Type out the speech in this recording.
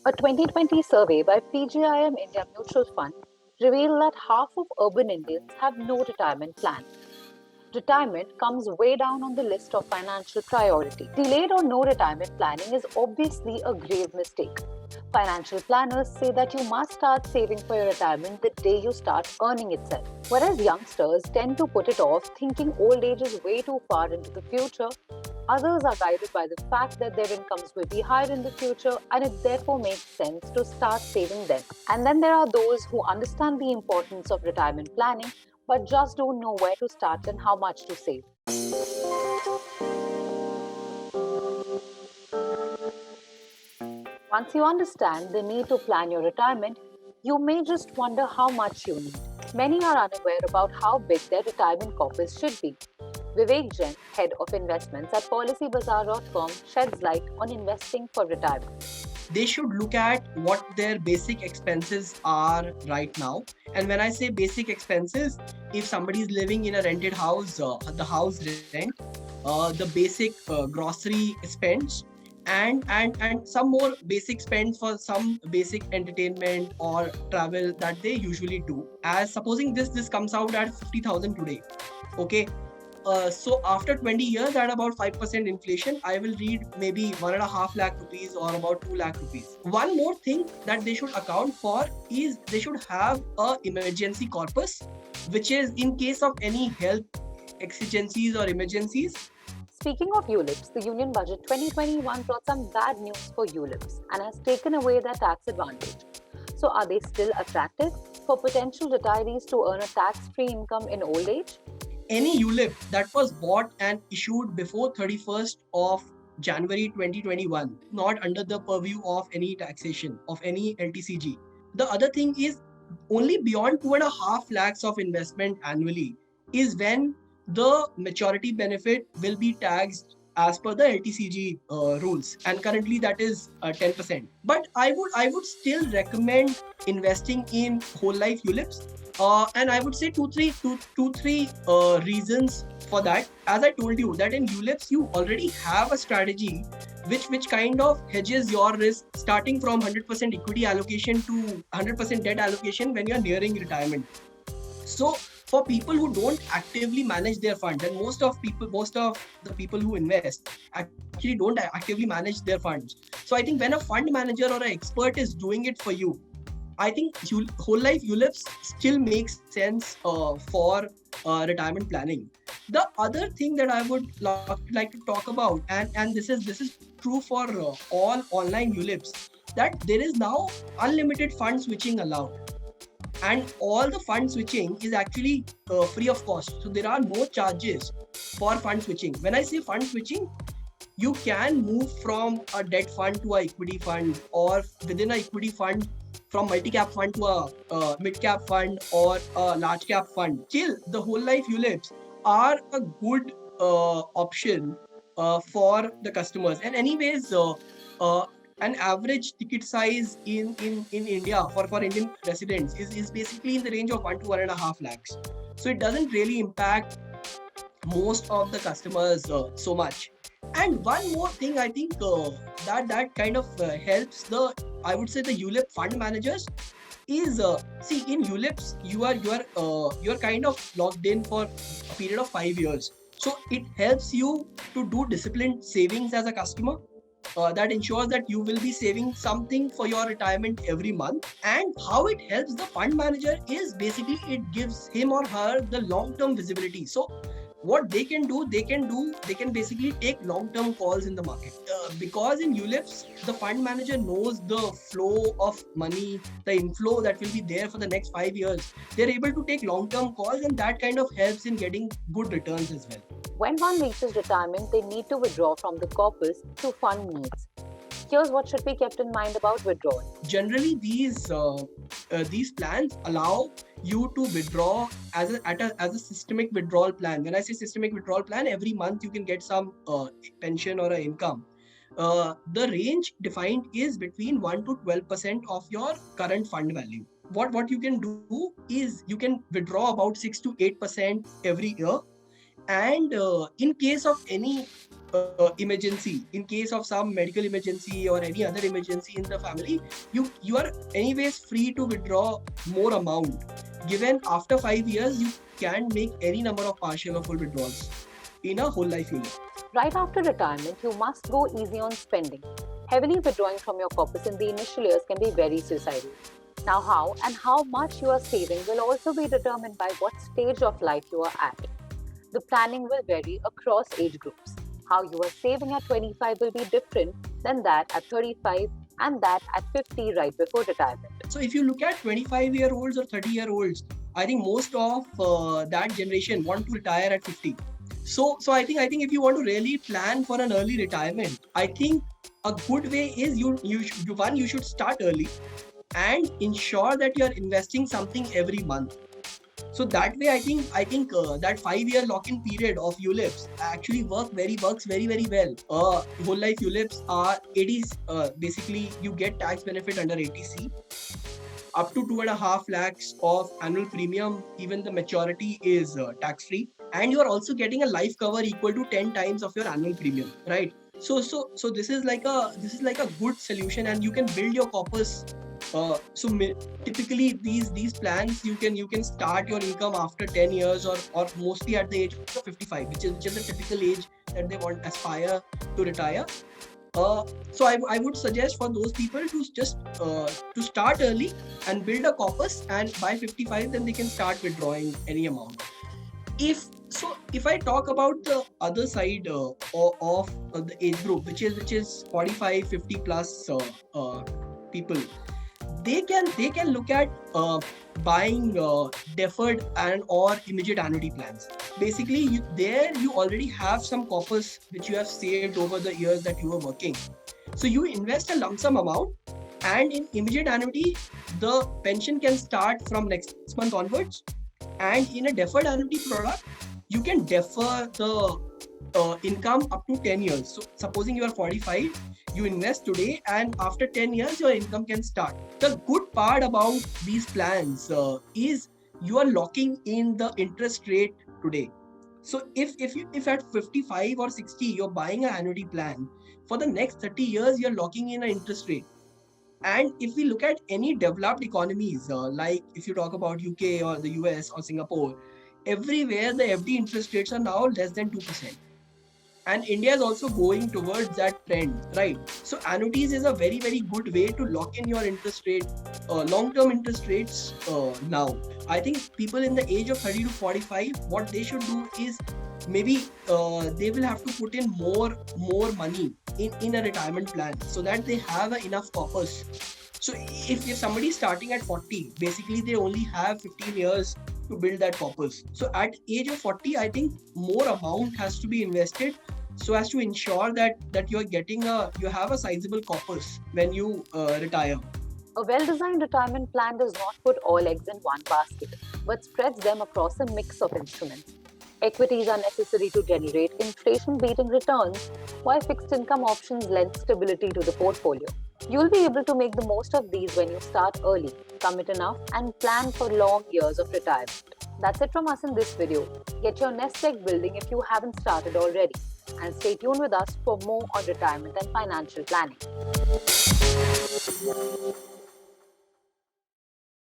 A 2020 survey by PGIM India Mutual Fund revealed that half of urban Indians have no retirement plan. Retirement comes way down on the list of financial priority. Delayed or no retirement planning is obviously a grave mistake. Financial planners say that you must start saving for your retirement the day you start earning itself. Whereas youngsters tend to put it off, thinking old age is way too far into the future, others are guided by the fact that their incomes will be higher in the future and it therefore makes sense to start saving then. And then there are those who understand the importance of retirement planning but just don't know where to start and how much to save. Once you understand the need to plan your retirement, you may just wonder how much you need. Many are unaware about how big their retirement coffers should be. Vivek Jain, head of investments at PolicyBazaar.com, sheds light on investing for retirement. They should look at what their basic expenses are right now. And when I say basic expenses, if somebody is living in a rented house, the house rent, the basic grocery spends, and some more basic spends for some basic entertainment or travel that they usually do. As supposing this comes out at 50,000 today, okay. So after 20 years at about 5% inflation, I will read maybe 1.5 lakh rupees or about 2 lakh rupees. One more thing that they should account for is they should have a emergency corpus, which is in case of any health exigencies or emergencies. Speaking of ULIPs, the Union Budget 2021 brought some bad news for ULIPs and has taken away their tax advantage. So, are they still attractive for potential retirees to earn a tax free income in old age? Any ULIP that was bought and issued before 31st of January 2021, not under the purview of any taxation of any LTCG. The other thing is only beyond 2.5 lakhs of investment annually is when the maturity benefit will be taxed as per the LTCG rules, and currently that is 10%. But I would still recommend investing in whole life ULIPs, and I would say two three reasons for that. As I told you that in ULIPs you already have a strategy which kind of hedges your risk, starting from 100% equity allocation to 100% debt allocation when you are nearing retirement. So for people who don't actively manage their funds, and most of the people who invest actually don't actively manage their funds. So I think when a fund manager or an expert is doing it for you, I think whole life ULIPs still makes sense for retirement planning. The other thing that I would like to talk about, and this is true for all online ULIPs, that there is now unlimited fund switching allowed, and all the fund switching is actually free of cost. So there are no charges for fund switching. When I say fund switching, you can move from a debt fund to a equity fund, or within a equity fund from multi-cap fund to a mid-cap fund or a large-cap fund. Still, the whole life ULIPs are a good option for the customers. And anyways, uh, an average ticket size in India for Indian residents is basically in the range of 1 to 1.5 lakhs. So it doesn't really impact most of the customers so much. And one more thing, I think that kind of helps the, I would say, the ULIP fund managers is see, in ULIPs you're kind of locked in for a period of 5 years. So it helps you to do disciplined savings as a customer. That ensures that you will be saving something for your retirement every month. And how it helps the fund manager is basically it gives him or her the long-term visibility. So what they can basically take long-term calls in the market, because in ULIPs the fund manager knows the flow of money, the inflow that will be there for the next 5 years. They're able to take long-term calls, and that kind of helps in getting good returns as well. When one reaches retirement, they need to withdraw from the corpus to fund needs. Here's what should be kept in mind about withdrawal. Generally these plans allow you to withdraw as a systemic withdrawal plan. When I say systemic withdrawal plan, every month you can get some pension or a income. The range defined is between 1 to 12% of your current fund value. What you can do is you can withdraw about 6 to 8% every year. And in case of any emergency, in case of some medical emergency or any other emergency in the family, you are anyways free to withdraw more amount. Given after 5 years, you can make any number of partial or full withdrawals in a whole life unit. Right after retirement, you must go easy on spending. Heavily withdrawing from your corpus in the initial years can be very suicidal. Now, how and how much you are saving will also be determined by what stage of life you are at. The planning will vary across age groups. How you are saving at 25 will be different than that at 35 and that at 50 right before retirement. So if you look at 25-year-olds or 30-year-olds, I think most of that generation want to retire at 50. So I think if you want to really plan for an early retirement, I think a good way is you should start early and ensure that you are investing something every month. So that way, I think that 5-year lock-in period of ULIPs actually works very well. Whole life ULIPs are 80s. Basically, you get tax benefit under 80C. Up to 2.5 lakhs of annual premium, even the maturity is tax-free, and you are also getting a life cover equal to 10 times of your annual premium, right? So this is like a good solution, and you can build your corpus. Typically these plans you can start your income after 10 years or mostly at the age of 55, which is the typical age that they want aspire to retire. So I would suggest for those people to just to start early and build a corpus, and by 55 then they can start withdrawing any amount. If I talk about the other side of the age group, which is 45, 50 plus people, they can look at buying deferred and or immediate annuity plans. Basically, you already have some corpus which you have saved over the years that you were working. So you invest a lump sum amount, and in immediate annuity, the pension can start from next month onwards. And in a deferred annuity product, you can defer the income up to 10 years. So supposing you are 45, you invest today, and after 10 years, your income can start. The good part about these plans is you are locking in the interest rate today. So if at 55 or 60, you're buying an annuity plan, for the next 30 years, you're locking in an interest rate. And if we look at any developed economies, like if you talk about UK or the US or Singapore, everywhere the FD interest rates are now less than 2%. And India is also going towards that trend, right? So annuities is a very good way to lock in your interest rate, long-term interest rates now. I think people in the age of 30 to 45, what they should do is maybe they will have to put in more money in a retirement plan so that they have enough corpus. So if somebody is starting at 40, basically they only have 15 years to build that corpus. So at age of 40, I think more amount has to be invested so as to ensure that you have a sizable corpus when you retire. A well-designed retirement plan does not put all eggs in one basket, but spreads them across a mix of instruments. Equities are necessary to generate inflation-beating returns, while fixed income options lend stability to the portfolio. You'll be able to make the most of these when you start early, commit enough, and plan for long years of retirement. That's it from us in this video. Get your nest egg building if you haven't started already. And stay tuned with us for more on retirement and financial planning.